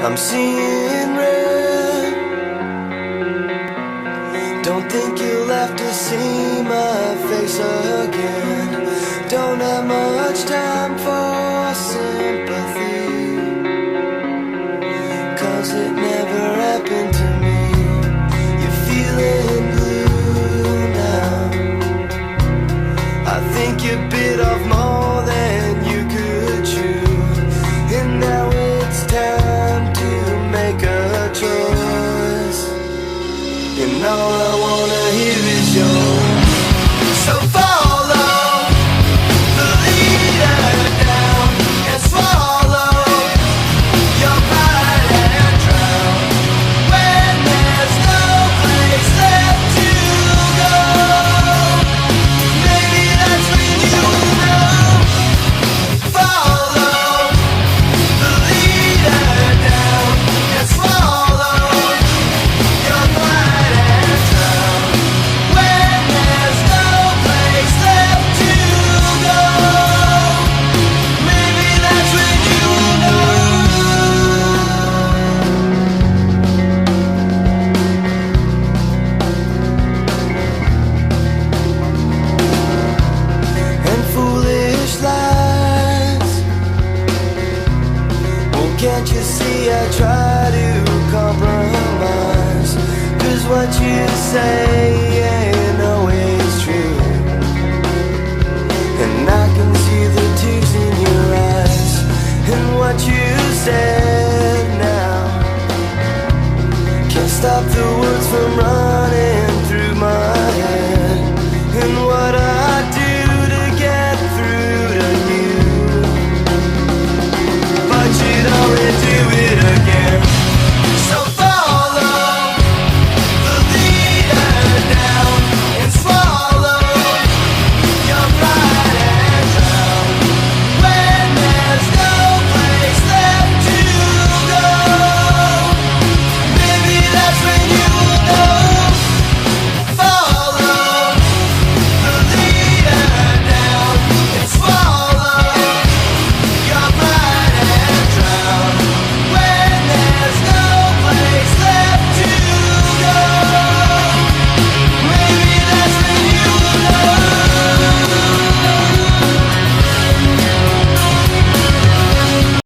I'm seeing red. Don't think you'll have to see my face again. Don't have much time for sympathy, 'cause it never happened to me. You're feeling blue now. I think you bit off more than you could chew, and now it's time to make a choice. And all I wanna hear is yours. So follow the leader down and swallow your pride and drown. When there's no place left to go, maybe that's when you know. Follow the leader down and swallow your pride and drown. When there's no place left to go, maybe that's when you know. And foolish lies. Well, can't you see I try to compromise? 'Cause what you say ain't always true, and I can see the tears in your eyes. And what you said now can't stop the words from running